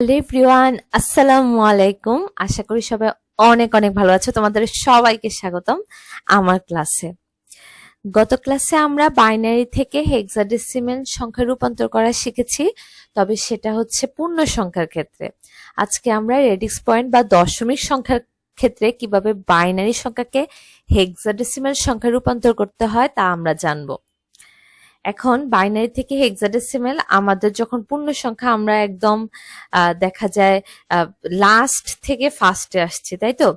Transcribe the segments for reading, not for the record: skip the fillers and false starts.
Hello everyone, আসসালামু আলাইকুম। আশা করি সবাই অনেক অনেক ভালো আছো। তোমাদের সবাইকে স্বাগতম আমার ক্লাসে। গত ক্লাসে আমরা বাইনারি থেকে হেক্সাডেসিমেল সংখ্যা রূপান্তর করা শিখেছি, তবে সেটা হচ্ছে পূর্ণ সংখ্যার ক্ষেত্রে। আজকে আমরা রেডিক্স পয়েন্ট বা দশমিক সংখ্যার ক্ষেত্রে কিভাবে বাইনারি সংখ্যাকে হেক্সাডেসিমেল সংখ্যা রূপান্তর করতে হয় তা আমরা জানবো। এখন বাইনারি থেকে হেক্সাডেসিমেল আমাদের যখন পূর্ণ সংখ্যা আমরা একদম দেখা যায় লাস্ট থেকে ফার্স্টে আসছে, তাই তো?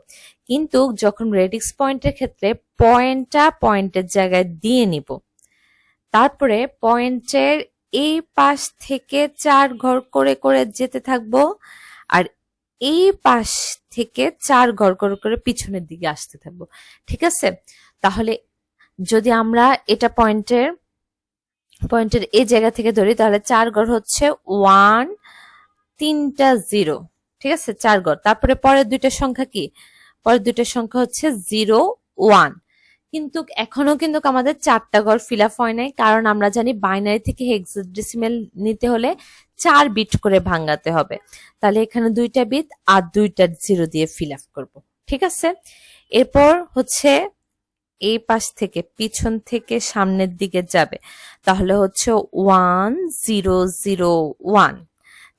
কিন্তু যখন রেডিক্স পয়েন্টের ক্ষেত্রে পয়েন্টটা পয়েন্টের জায়গায় দিয়ে নিব, তারপরে পয়েন্টের এই পাশ থেকে 4 ঘর করে করে যেতে থাকবো, আর এই পাশ থেকে 4 ঘর করে করে পিছনের দিকে আসতে থাকবো। ঠিক আছে? তাহলে যদি আমরা এটা পয়েন্টের এই জায়গা থেকে ধরি, তাহলে 4 ঘর হচ্ছে 1 3টা 0। ঠিক আছে, 4 ঘর। তারপরে পরের দুইটা সংখ্যা কি? পরের দুইটা সংখ্যা হচ্ছে 0 1। কিন্তু এখনো কিন্তু আমাদের 4টা ঘর ফিল আপ হয় নাই, কারণ আমরা জানি বাইনারি থেকে হেক্সাডেসিমেল নিতে হলে 4 বিট করে ভাঙাতে হবে। তাহলে এখানে 2টা বিট আর 2টা 0 দিয়ে ফিল আপ করবো। ঠিক আছে, এরপর হচ্ছে এই পাশ থেকে পিছন থেকে সামনের দিকে যাবে, তাহলে হচ্ছে 1 0 0 1।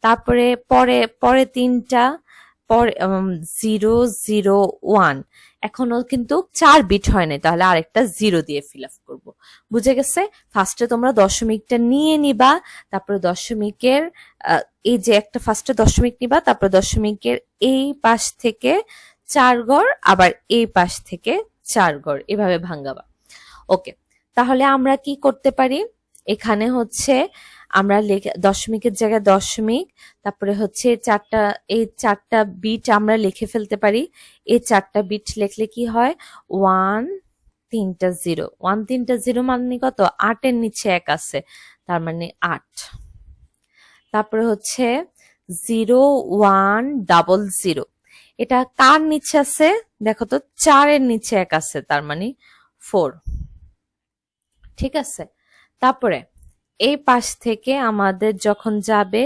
তারপরে পরে পরে তিনটা পরে 0 0 1। এখনো কিন্তু 4 বিট হয় নাই, তাহলে আরেকটা 0 দিয়ে ফিল আপ করবো। বুঝে গেছে? ফার্স্টে তোমরা দশমিকটা নিয়ে নিবা, তারপরে দশমিকের এই যে একটা ফার্স্টে দশমিক নিবা, তারপরে দশমিকের এই পাশ থেকে 4 ঘর, আবার এই পাশ থেকে 4 ঘর, এভাবে ভাঙাবা। ওকে, তাহলে আমরা কি করতে পারি? এখানে হচ্ছে আমরা দশমিকের জায়গায় দশমিক, তারপরে হচ্ছে এই চারটা বিট আমরা লিখে ফেলতে পারি। এই 4টা বিট লিখলে কি হয়? 1 3টা 0। 1 3টা 0 মানে কত? 8 এর নিচে 1 আছে, তার মানে 8। তারপরে হচ্ছে 0 1 0 0। এটা কার নিচে আছে? দেখো তো, 4 এর নিচে 1 আছে, তার মানে 4। ঠিক আছে, তারপরে এই পাশ থেকে আমাদের যখন যাবে,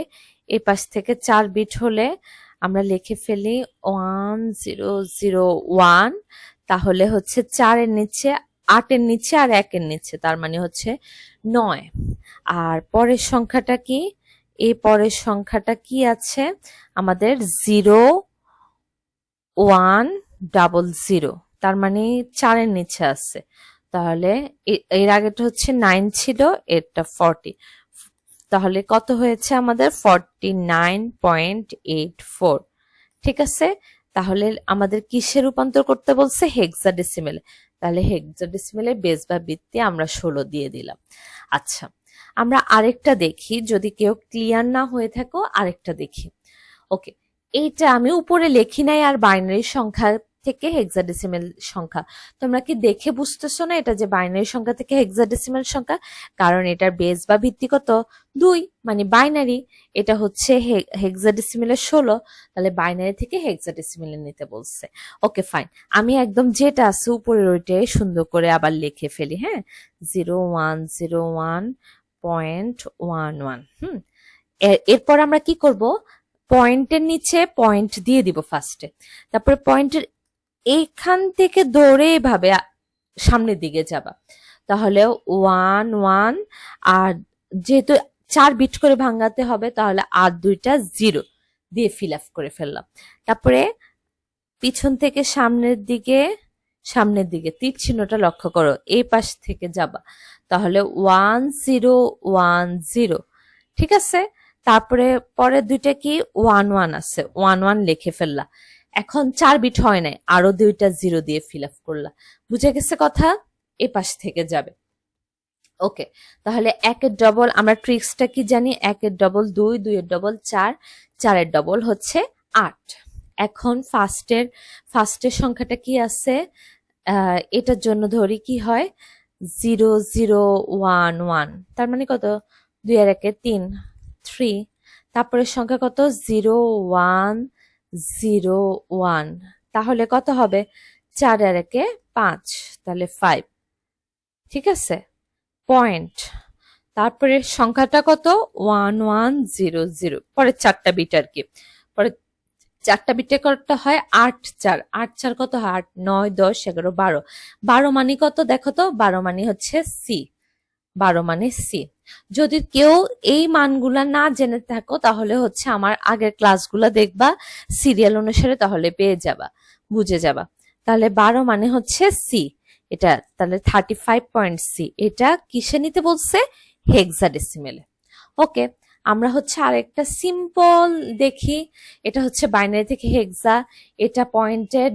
এই পাশ থেকে 4 বিট হলে আমরা লিখে ফেলি 1 0 0 1। তাহলে হচ্ছে 4 এর নিচে 8 এর নিচে আর 1 এর নিচে, তার মানে হচ্ছে 9। আর পরের সংখ্যাটা কি? এই পরের সংখ্যাটা কি আছে আমাদের? 0 1 0 0, তার মানে 4 এর নিচে আছে। তাহলে এর আগেটা হচ্ছে 9 ছিল, এরটা 40। তাহলে কত হয়েছে আমাদের? 49.84। ঠিক আছে, তাহলে আমাদের কিসে রূপান্তর করতে বলছে? হেক্সাডেসিমেল। তাহলে হেক্সাডেসিমেলের বেস বা ভিত্তি আমরা 16 দিয়ে দিলাম। আচ্ছা, আমরা আরেকটা দেখি, যদি কেউ ক্লিয়ার না হয়ে থাকো আরেকটা দেখি। ওকে, এইটা আমি উপরে লেখি নাই, আর বাইনারি সংখ্যা থেকে হেক্সাডেসিমেল সংখ্যা। তোমরা কি দেখে বুঝতেছো না এটা যে বাইনারি সংখ্যা থেকে হেক্সাডেসিমেল সংখ্যা? কারণ এটার বেস বা ভিত্তি কত? 2, মানে বাইনারি। এটা হচ্ছে হেক্সাডেসিমেলের 16, তাহলে বাইনারি থেকে হেক্সাডেসিমেলে নিতে বলছে। ওকে ফাইন, আমি একদম যেটা আছে উপরের ওইটাই সুন্দর করে আবার লিখে ফেলি। হ্যাঁ, 0101.11। এরপর আমরা কি করব? পয়েন্টের নিচে পয়েন্ট দিয়ে দিব ফার্স্টে, তারপরে পয়েন্টের এইখান থেকে ধরে এভাবে সামনের দিকে যাবা, তাহলে 1 1। আর যেহেতু 4 বিট করে ভাঙাতে হবে, তাহলে আর 2টা 0 দিয়ে ফিল আপ করে ফেললাম। তারপরে পিছন থেকে সামনের দিকে তীর চিহ্নটা লক্ষ্য করো, এই পাশ থেকে যাবা, তাহলে 1 0 1 0। ঠিক আছে, তারপরে পরের দুইটা কি? 1 1 আছে, 1 1 লিখে ফেললা। এখন 4 বিট হয় নাই, আরো 2টা 0 দিয়ে ফিল আপ করলা। বুঝে গেছে কথা? এ পাশ থেকে যাবে। ওকে, তাহলে 1 এর ডবল আমরা ট্রিক্সটা কি জানি? 1 এর ডবল 2, 2 এর ডবল 4, 4 এর ডবল হচ্ছে 8। এখন ফার্স্টের সংখ্যাটা কি আছে? এটার জন্য ধরি কি হয়? 0 0 1 1, তার মানে কত? 2 আর 1 3 3। তারপরে সংখ্যা কত? 0 1 0 1, তাহলে কত হবে? 4 আর 1 5, তাহলে 5। ঠিক আছে, পয়েন্ট তারপরে সংখ্যাটা কত 1100, পরে 4টা বিট আর কি। পরে 4টা বিটে কত হয় 8 4, 8 4 কত হয় 8 9 10 11 12, 12 মানে কত দেখো তো, 12 মানে হচ্ছে সি, 12 মানে সি। যদি কেউ এই মানগুলা না জেনে থাকো তাহলে হচ্ছে আমার আগের ক্লাসগুলা দেখবা সিরিয়াল অনুসারে, তাহলে পেয়ে যাবা, বুঝে যাবা। তাহলে 12 মানে হচ্ছে সি, এটা তাহলে 35.c, এটা কিসে নিতে বলছে, হেক্সাডেসিমেলে। ওকে, আমরা হচ্ছে আরেকটা সিম্পল দেখি। এটা হচ্ছে বাইনারি থেকে হেক্সা, এটা পয়েন্টের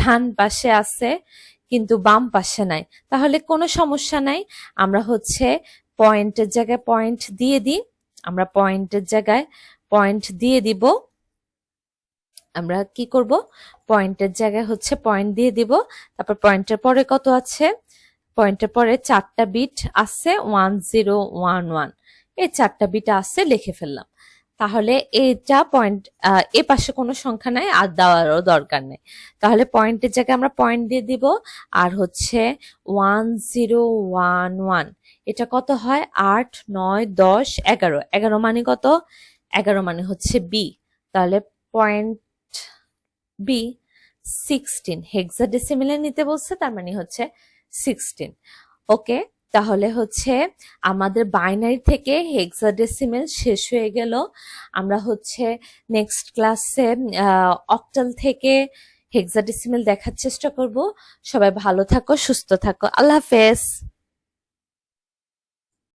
ডান পাশে আছে কিন্তু বাম পাশে নাই, তাহলে কোনো সমস্যা নাই। আমরা হচ্ছে পয়েন্টের জায়গায় পয়েন্ট দিয়ে দিই, আমরা পয়েন্টের জায়গায় পয়েন্ট দিয়ে দিব। আমরা কি করব, পয়েন্টের জায়গায় হচ্ছে পয়েন্ট দিয়ে দিব। তারপর পয়েন্টের পরে কত আছে, পয়েন্টের পরে 4টা বিট আছে 1011, এই 4টা বিট আছে, লিখে ফেললাম। তাহলে এটা পয়েন্ট, এ পাশে কোনো সংখ্যা নাই আর দেওয়ারও দরকার নেই। তাহলে পয়েন্টের জায়গায় আমরা পয়েন্ট দিয়ে দিব, আর হচ্ছে 1011, এটা কত হয় 8 9 10 11, 11 মানে কত, 11 মানে হচ্ছে বি, তাহলে পয়েন্ট বি 16, হেক্সাডেসিমেলে নিতে বলছে, তার মানে হচ্ছে 16। ওকে, তাহলে হচ্ছে আমাদের বাইনারি থেকে হেক্সাডেসিমেল শেষ হয়ে গেল। আমরা হচ্ছে নেক্সট ক্লাসে অক্টাল থেকে হেক্সাডেসিমেল দেখার চেষ্টা করব। সবাই ভালো থাকো, সুস্থ থাকো, আল্লাহ হাফেজ।